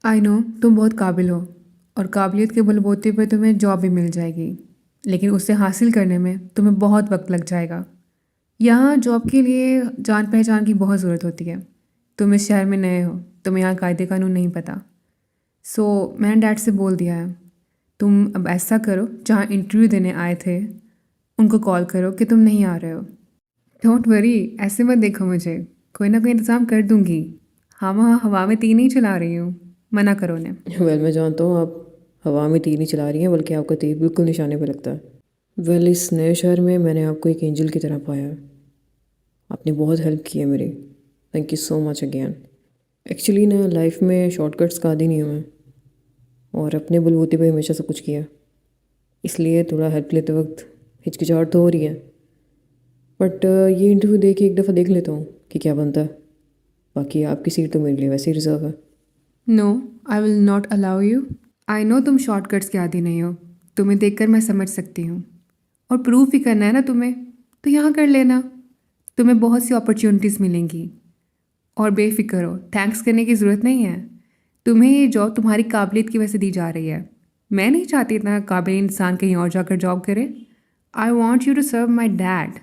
आई know तुम बहुत काबिल हो और काबिलियत के बलबूते पे तुम्हें जॉब भी मिल जाएगी, लेकिन उसे हासिल करने में तुम्हें बहुत वक्त लग जाएगा। यहाँ जॉब के लिए जान पहचान की बहुत ज़रूरत होती है। तुम इस शहर में नए हो, तुम्हें यहाँ कायदे कानून नहीं पता। मैंने डैड से बोल दिया है, तुम अब ऐसा करो, जहाँ इंटरव्यू देने आए थे उनको कॉल करो कि तुम नहीं आ रहे हो। डोंट वरी, ऐसे मत देखो मुझे, कोई ना कोई इंतज़ाम कर दूंगी। हाँ, वहाँ हवा में तीन ही चला रही हूँ, मना करो उन्हें। मैं जानता हूँ आप हवा में तीर नहीं चला रही हैं, बल्कि आपका तीर बिल्कुल निशाने पे लगता है। इस नए शहर में मैंने आपको एक एंजल की तरह पाया है। आपने बहुत हेल्प की है मेरी। Thank you so much again. Actually ना लाइफ में शॉर्टकट्स का आदी नहीं हूँ मैं, और अपने बलबूते पे हमेशा सब कुछ किया, इसलिए थोड़ा हेल्प लेते वक्त हिचकिचाहट तो हो रही है। बट ये इंटरव्यू दे के एक दफ़ा देख लेता हूँ कि क्या बनता है। बाकी आपकी सीट तो मेरे लिए वैसे ही रिजर्व है। No, I will not allow you. I know तुम शॉर्टकट्स के आदी नहीं हो, तुम्हें देखकर मैं समझ सकती हूँ। और प्रूफ भी करना है ना तुम्हें, तो यहाँ कर लेना। तुम्हें बहुत सी अपॉर्चुनिटीज़ मिलेंगी। और बेफिक्र हो, थैंक्स करने की ज़रूरत नहीं है। तुम्हें ये जॉब तुम्हारी काबिलियत की वजह से दी जा रही है। मैं नहीं चाहती इतना काबिल इंसान कहीं और जाकर जॉब करे। I want you to serve my dad,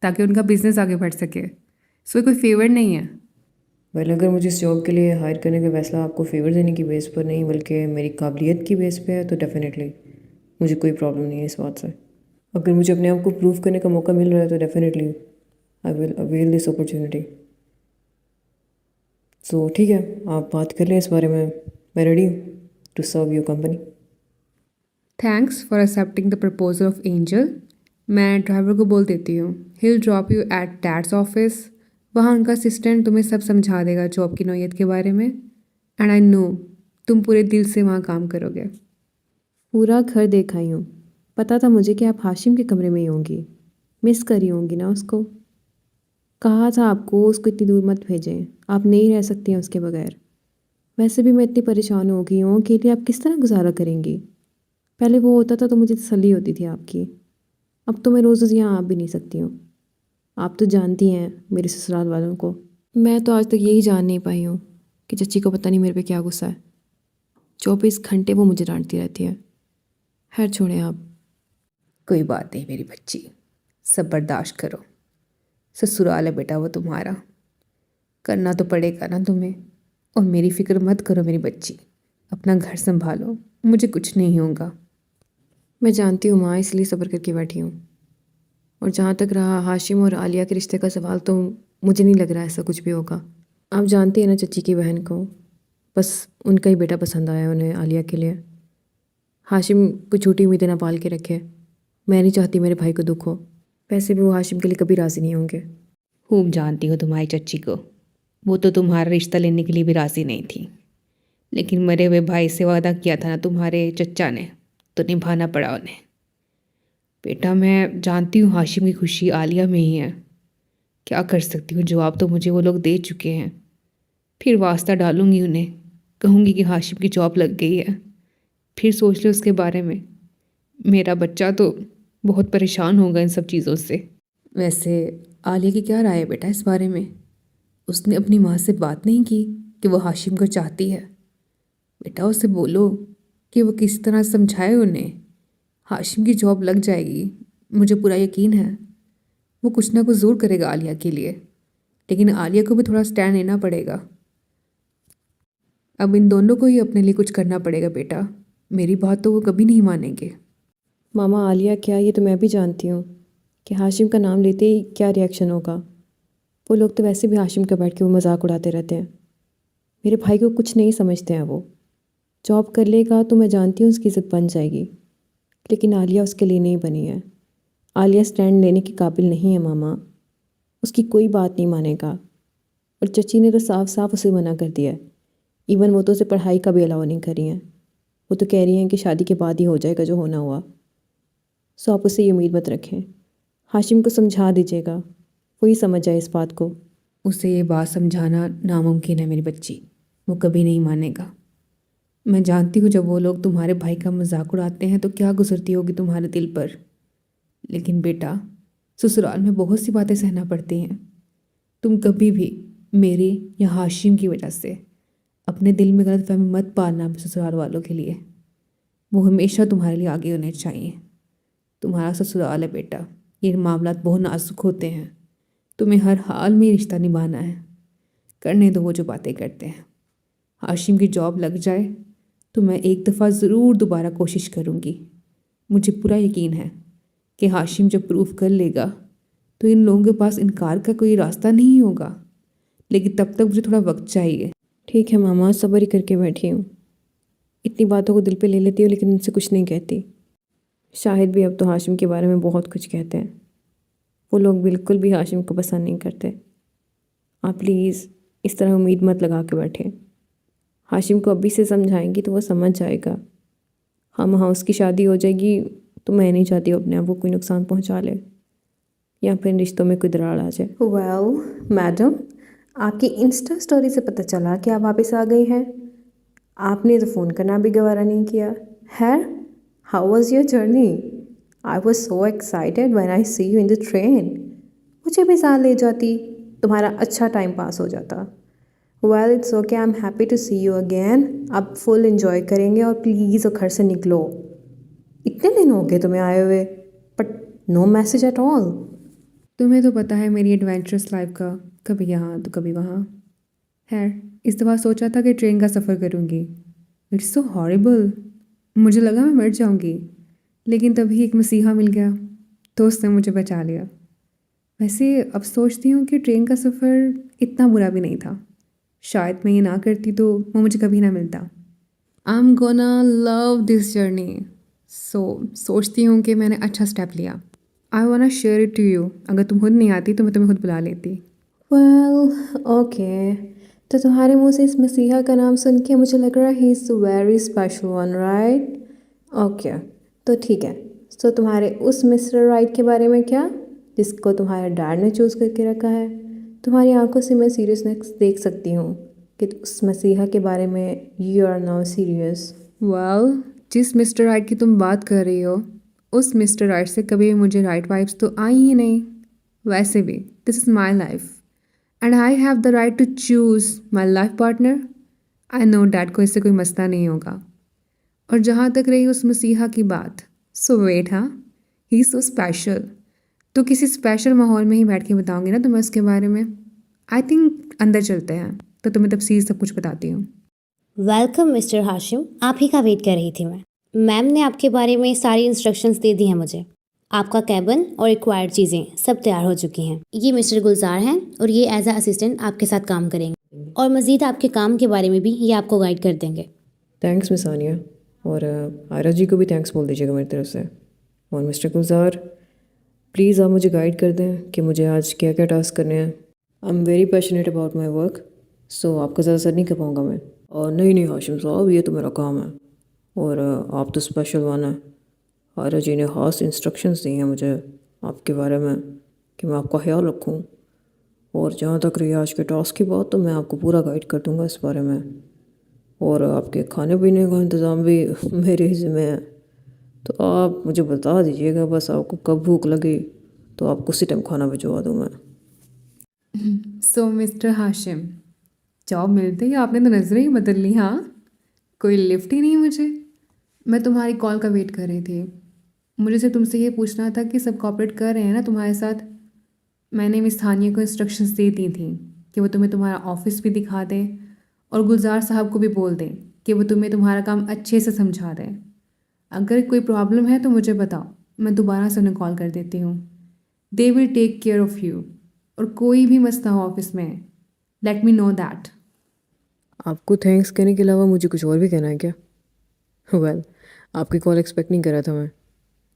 ताकि उनका बिजनेस आगे बढ़ सके। सो ये कोई फेवर नहीं है। अगर मुझे इस जॉब के लिए हायर करने का फैसला आपको फेवर देने की बेस पर नहीं, बल्कि मेरी काबिलियत की बेस पे है, तो डेफिनेटली मुझे कोई प्रॉब्लम नहीं है इस बात से। अगर मुझे अपने आप को प्रूव करने का मौका मिल रहा है तो definitely I will avail this opportunity. So ठीक है, आप बात कर लें इस बारे में। मैं रेडी हूँ to serve your company. Thanks for accepting the proposal of Angel. मैं ड्राइवर को बोल देती हूँ, he'll drop you at dad's office. वहाँ उनका असिस्टेंट तुम्हें सब समझा देगा जॉब की नौयत के बारे में। एंड आई नो तुम पूरे दिल से वहाँ काम करोगे। पूरा घर देखा ही हूँ, पता था मुझे कि आप हाशिम के कमरे में ही होंगी। मिस करी होंगी ना उसको। कहा था आपको उसको इतनी दूर मत भेजें, आप नहीं रह सकती हैं उसके बगैर। वैसे भी मैं इतनी परेशान हो गई हूँ, अकेले आप किस तरह गुजारा करेंगी। पहले वो होता था तो मुझे तसल्ली होती थी आपकी। अब तो मैं रोज़ रोज़ यहाँ आ भी नहीं सकती हूँ। आप तो जानती हैं मेरे ससुराल वालों को। मैं तो आज तक यही जान नहीं पाई हूँ कि चच्ची को पता नहीं मेरे पे क्या गुस्सा है। 24 घंटे वो मुझे डांटती रहती है। खैर छोड़ें आप। कोई बात नहीं मेरी बच्ची, सब बर्दाश्त करो। ससुराल है बेटा वो तुम्हारा, करना तो पड़ेगा ना तुम्हें। और मेरी फिक्र मत करो मेरी बच्ची, अपना घर संभालो, मुझे कुछ नहीं होगा। मैं जानती हूँ माँ, इसलिए सब्र करके बैठी हूँ। और जहाँ तक रहा हाशिम और आलिया के रिश्ते का सवाल, तो मुझे नहीं लग रहा ऐसा कुछ भी होगा। आप जानती हैं ना चच्ची की बहन को, बस उनका ही बेटा पसंद आया उन्हें आलिया के लिए। हाशिम को झूठी उम्मीदें ना पाल के रखे। मैं नहीं चाहती मेरे भाई को दुख हो। वैसे भी वो हाशिम के लिए कभी राज़ी नहीं होंगे। खूब जानती हूँ तुम्हारी चच्ची को, वो तो तुम्हारा रिश्ता लेने के लिए भी राज़ी नहीं थी। लेकिन मरे हुए भाई से वादा किया था ना तुम्हारे चचा ने, तो निभाना पड़ा उन्हें। बेटा मैं जानती हूँ हाशिम की खुशी आलिया में ही है। क्या कर सकती हूँ, जवाब तो मुझे वो लोग दे चुके हैं। फिर वास्ता डालूंगी उन्हें, कहूँगी कि हाशिम की जॉब लग गई है। फिर सोच लो उसके बारे में। मेरा बच्चा तो बहुत परेशान होगा इन सब चीज़ों से। वैसे आलिया की क्या राय है बेटा इस बारे में? उसने अपनी माँ से बात नहीं की कि वो हाशिम को चाहती है? बेटा उसे बोलो कि वो किस तरह समझाए उन्हें। हाशिम की जॉब लग जाएगी, मुझे पूरा यकीन है। वो कुछ ना कुछ ज़रूर करेगा आलिया के लिए, लेकिन आलिया को भी थोड़ा स्टैंड लेना पड़ेगा। अब इन दोनों को ही अपने लिए कुछ करना पड़ेगा बेटा, मेरी बात तो वो कभी नहीं मानेंगे। मामा आलिया क्या, ये तो मैं भी जानती हूँ कि हाशिम का नाम लेते ही क्या रिएक्शन होगा। वो लोग तो वैसे भी हाशिम का बैठ के वो मजाक उड़ाते रहते हैं। मेरे भाई को कुछ नहीं समझते हैं वो। जॉब कर लेगा तो मैं जानती हूँ उसकी इज़्ज़त बन जाएगी, लेकिन आलिया उसके लिए नहीं बनी है। आलिया स्टैंड लेने के काबिल नहीं है मामा। उसकी कोई बात नहीं मानेगा। और चची ने तो साफ साफ उसे मना कर दिया है। इवन वो तो उसे पढ़ाई का भी अलाउ नहीं कर रही हैं। वो तो कह रही हैं कि शादी के बाद ही हो जाएगा जो होना हुआ। सो आप उससे ये उम्मीद मत रखें। हाशिम को समझा दीजिएगा, वही समझ जाए इस बात को। उसे ये बात समझाना नामुमकिन है मेरी बच्ची, वो कभी नहीं मानेगा। मैं जानती हूँ जब वो लोग तुम्हारे भाई का मजाक उड़ाते हैं तो क्या गुजरती होगी तुम्हारे दिल पर। लेकिन बेटा, ससुराल में बहुत सी बातें सहना पड़ती हैं। तुम कभी भी मेरी या हाशिम की वजह से अपने दिल में गलतफहमी मत पालना अपने ससुराल वालों के लिए। वो हमेशा तुम्हारे लिए आगे होने चाहिए। तुम्हारा ससुराल है बेटा, ये मामला बहुत नाजुक होते हैं। तुम्हें हर हाल में रिश्ता निभाना है। करने दो वो जो बातें करते हैं। हाशिम की जॉब लग जाए तो मैं एक दफ़ा ज़रूर दोबारा कोशिश करूँगी। मुझे पूरा यकीन है कि हाशिम जब प्रूफ कर लेगा तो इन लोगों के पास इनकार का कोई रास्ता नहीं होगा। लेकिन तब तक मुझे थोड़ा वक्त चाहिए। ठीक है मामा, सब्र ही करके बैठी हूँ। इतनी बातों को दिल पे ले लेती हूँ लेकिन उनसे कुछ नहीं कहती। शाहिद भी अब तो हाशिम के बारे में बहुत कुछ कहते हैं। वो लोग बिल्कुल भी हाशिम को पसंद नहीं करते। आप प्लीज़ इस तरह उम्मीद मत लगा के बैठे। हाशिम को अभी से समझाएंगी तो वो समझ जाएगा। हम हाँ उसकी शादी हो जाएगी तो मैं नहीं चाहती हूँ अपने आप को कोई नुकसान पहुँचा ले या फिर रिश्तों में कोई दरार आ जाए। वेल मैडम, आपकी इंस्टा स्टोरी से पता चला कि आप वापस आ गई हैं। आपने तो फ़ोन करना भी गवारा नहीं किया। है, how was your journey? I was so excited when I see you in the train. मुझे भी साथ ले जाती, तुम्हारा अच्छा टाइम पास हो जाता। Well it's okay, I am happy to see you again. अब फुल इन्जॉय करेंगे और प्लीज़ घर से निकलो। इतने दिन हो गए तुम्हें आए हुए, but no message at all. तुम्हें तो पता है मेरी एडवेंचरस लाइफ का, कभी यहाँ तो कभी वहाँ। खैर, इस दफ़ा सोचा था कि ट्रेन का सफ़र करूँगी। It's so horrible. मुझे लगा मैं मर जाऊँगी, लेकिन तभी एक मसीहा मिल गया तो उसने मुझे बचा लिया। वैसे अब सोचती हूँ कि ट्रेन का सफ़र इतना बुरा भी नहीं था। शायद मैं ये ना करती तो वो मुझे कभी ना मिलता। I am gonna love this journey. सोचती हूँ कि मैंने अच्छा स्टेप लिया। आई वाना शेयर इट टू यू। अगर तुम खुद नहीं आती तो मैं तुम्हें खुद बुला लेती। वेल ओके, तो तुम्हारे मुंह से इस मसीहा का नाम सुन के मुझे लग रहा है he is very special one, right? Okay, तो ठीक है। तो तुम्हारे उस मिस्टर राइट के बारे में क्या, जिसको तुम्हारे डैड ने चूज़ करके रखा है? तुम्हारी आंखों से मैं सीरियसनेस देख सकती हूँ कि उस मसीहा के बारे में you are now serious. Well, जिस मिस्टर राइट की तुम बात कर रही हो उस मिस्टर राइट से कभी भी मुझे राइट वाइब्स तो आई ही नहीं। वैसे भी this is my life and I have the right to choose my life partner. I know dad को इससे कोई मसला नहीं होगा। और जहाँ तक रही उस मसीहा की बात, सो वेट, हाँ, ही इज़ सो स्पेशल। तो किसी स्पेशल माहौल में ही बैठ के बताऊँगी ना तुम्हें उसके बारे में। आई थिंक अंदर चलते हैं तो तुम्हें तफसील सब कुछ बताती हूँ। वेलकम मिस्टर हाशिम, आप ही का वेट कर रही थी मैं। मैम ने आपके बारे में सारी इंस्ट्रक्शंस दे दी हैं मुझे। आपका कैबिन और रिक्वायर्ड चीज़ें सब तैयार हो चुकी हैं। ये मिस्टर गुलजार हैं और ये एज अ असिस्टेंट आपके साथ काम करेंगे और मज़ीद आपके काम के बारे में भी ये आपको गाइड कर देंगे। थैंक्स मिस आनिया, और आयरा जी को भी थैंक्स बोल दीजिएगा मेरी तरफ से। और मिस्टर गुलजार, प्लीज़ आप मुझे गाइड कर दें कि मुझे आज क्या क्या टास्क करने हैं। I am very passionate about my work, so आपका ज़्यादा सर नहीं कर पाऊँगा मैं। और नहीं हाशिम साहब, ये तो मेरा काम है और आप तो स्पेशल वन है। आयरा जी ने ख़ास इंस्ट्रक्शंस दी हैं मुझे आपके बारे में कि मैं आपका ख्याल रखूं। और जहाँ तक रही आज के टास्क की बात, तो मैं आपको पूरा गाइड कर दूँगा इस बारे में। और आपके खाने पीने का इंतज़ाम भी मेरे ही ज़िम्मे है। तो आप मुझे बता दीजिएगा बस, आपको कब भूख लगी तो आपको उसी टाइम खाना भिजवा दूँ मैं। सो मिस्टर हाशिम, जॉब मिलते ही आपने तो नज़रें ही बदल ली। हाँ, कोई लिफ्ट ही नहीं मुझे। मैं तुम्हारी कॉल का वेट कर रही थी। मुझे सिर्फ तुमसे ये पूछना था कि सब कॉपरेट कर रहे हैं ना तुम्हारे साथ। मैंने मिस थानिया को इंस्ट्रक्शंस दे दी थी कि वो तुम्हें तुम्हारा ऑफिस भी दिखा दें और गुलजार साहब को भी बोल दें कि वो तुम्हें तुम्हारा काम अच्छे से समझा दें। अगर कोई प्रॉब्लम है तो मुझे बताओ, मैं दोबारा से उन्हें कॉल कर देती हूँ। They will take care of you. और कोई भी मसला हो ऑफिस में, लेट मी नो दैट। आपको थैंक्स कहने के अलावा मुझे कुछ और भी कहना है क्या? वेल, आपकी कॉल एक्सपेक्ट नहीं कर रहा था मैं,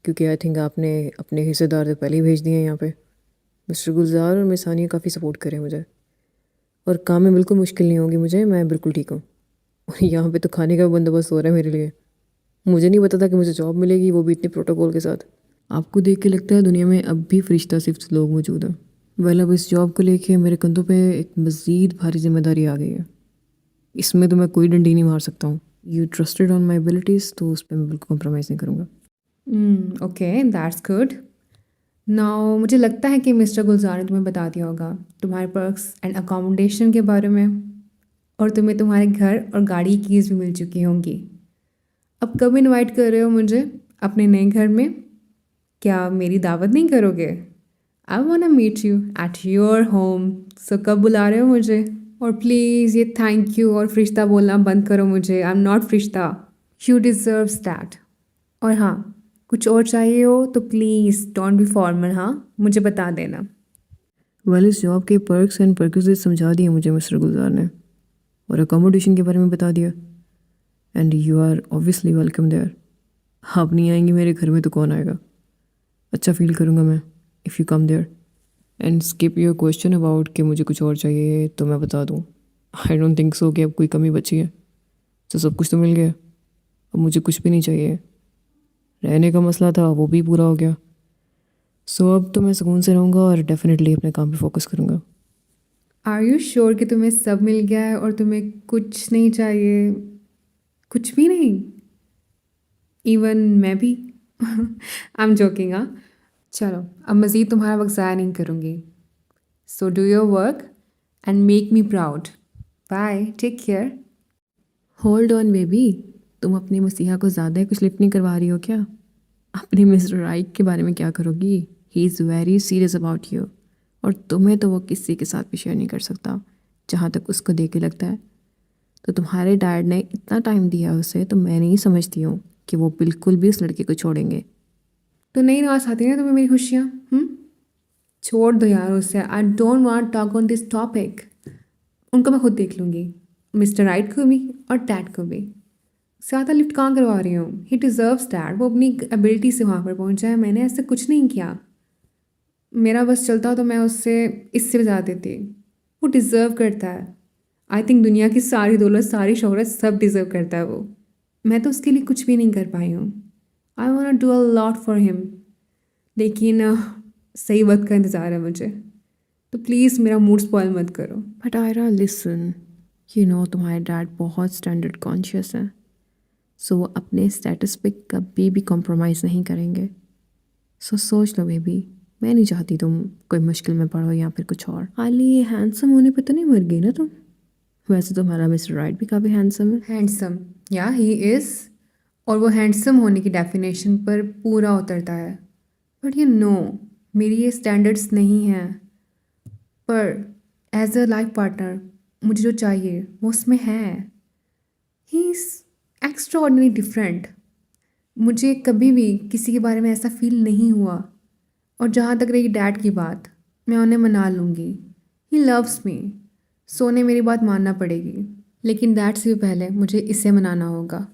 क्योंकि आई थिंक आपने अपने हिस्सेदार तो पहले ही भेज दिए हैं यहाँ पे। मिस्टर गुलजार और मिस आनिया काफ़ी सपोर्ट करें मुझे, और काम में बिल्कुल मुश्किल नहीं होगी मुझे, मैं बिल्कुल ठीक हूँ। और यहाँ पे तो खाने का भी बंदोबस्त हो रहा है मेरे लिए। मुझे नहीं पता था कि मुझे जॉब मिलेगी, वो भी इतने प्रोटोकॉल के साथ। आपको देख के लगता है दुनिया में अब भी फरिश्ता सिर्फ लोग मौजूद हैं। वेल, अब इस जॉब को लेके मेरे कंधों पे एक मज़ीद भारी जिम्मेदारी आ गई है। इसमें तो मैं कोई डंडी नहीं मार सकता हूँ। You trusted on my abilities, तो उस पर मैं बिल्कुल कॉम्प्रोमाइज़ नहीं करूँगा। Okay, that's good. नाउ मुझे लगता है कि मिस्टर गुलजार ने तुम्हें बता दिया होगा तुम्हारे पर्क्स एंड अकोमोडेशन के बारे में। और तुम्हें तुम्हारे घर और गाड़ी की कीज़ भी मिल चुकी होंगी। अब कब इनवाइट कर रहे हो मुझे अपने नए घर में? क्या मेरी दावत नहीं करोगे? I want meet you at your home. So कब बुला रहे हो मुझे? और प्लीज़ ये थैंक यू और फरिश्ता बोलना बंद करो मुझे। I am not Firishta. You deserves that. और हाँ, कुछ और चाहिए हो तो प्लीज़ डोंट बी फॉर्मल, हाँ, मुझे बता देना। वेल, इस जॉब के पर्क्स एंड परक्विजिट्स समझा दिए मुझे मिस्टर गुलजार ने, और अकोमोडेशन के बारे में बता दिया। And you are obviously welcome there. आप नहीं आएंगी मेरे घर में तो कौन आएगा? अच्छा फील करूँगा मैं if you come there. And skip your question about कि मुझे कुछ और चाहिए तो मैं बता दूँ। आई डोंट थिंक सो कि अब कोई कमी बची है। तो सब कुछ तो मिल गया, अब मुझे कुछ भी नहीं चाहिए। रहने का मसला था वो भी पूरा हो गया। सो अब तो मैं सुकून से रहूँगा और डेफिनेटली अपने काम पे फोकस करूँगा। आर यू श्योर कि तुम्हें सब मिल गया है और तुम्हें कुछ नहीं चाहिए? कुछ भी नहीं? इवन मैं भी? आई एम जोकिंग, हाँ। चलो, अब मज़ीद तुम्हारा वक्त ज़ाया नहीं करूँगी। So do your work and make me proud. Bye, take care. Hold on baby, तुम अपनी मसीहा को ज़्यादा कुछ लिफ्ट नहीं करवा रही हो क्या? अपने मिस्टर राइट के बारे में क्या करोगी? He is very serious about you, और तुम्हें तो वो किसी के साथ भी शेयर नहीं कर सकता जहाँ तक उसको देख के लगता है। तो तुम्हारे डैड ने इतना टाइम दिया उसे, तो मैं नहीं समझती हूँ कि वो बिल्कुल भी उस लड़के को छोड़ेंगे। तो नहीं नाज आती ना तुम्हें मेरी खुशियाँ? छोड़ दो यार उसे। I don't want talk on this topic. उनको मैं खुद देख लूँगी, मिस्टर राइट को भी और डैड को भी। ज़्यादा लिफ्ट कहाँ करवा रही हूँ? He deserves that. वो अपनी एबिलिटी से वहाँ पर पहुँचा है, मैंने ऐसा कुछ नहीं किया। मेरा बस चलता तो मैं उससे इससे भी ज़्यादा देती। वो डिज़र्व करता है। आई थिंक दुनिया की सारी दौलत, सारी शोहरत सब डिज़र्व करता है वो। मैं तो उसके लिए कुछ भी नहीं कर पाई हूँ। I want do a lot for him, लेकिन सही वक्त का इंतज़ार है मुझे। तो प्लीज़ मेरा मूड स्पॉइल मत करो। But Ayra listen, you know तुम्हारे डैड बहुत स्टैंडर्ड कॉन्शियस हैं, सो वो अपने स्टेटस पे कभी भी कॉम्प्रोमाइज़ नहीं करेंगे। सो सोच लो बेबी, मैं नहीं चाहती तुम कोई मुश्किल में पड़ो या फिर कुछ और। हाली हैंडसम होने पे तो नहीं मर गई ना तुम? वैसे तुम्हारा मिस्टर राइट भी काफ़ी हैंडसम है। हैंडसम, या ही इज़। और वो हैंडसम होने की डेफिनेशन पर पूरा उतरता है। बट यू नो, मेरी ये स्टैंडर्ड्स नहीं हैं। पर एज अ लाइफ पार्टनर मुझे जो चाहिए वो उसमें है। He is extra ordinary different. मुझे कभी भी किसी के बारे में ऐसा फील नहीं हुआ। और जहाँ तक रही डैड की बात, मैं उन्हें मना लूँगी। ही लव्स मी, सो उन्हें मेरी बात मानना पड़ेगी। लेकिन डैड से भी पहले मुझे इसे मनाना होगा।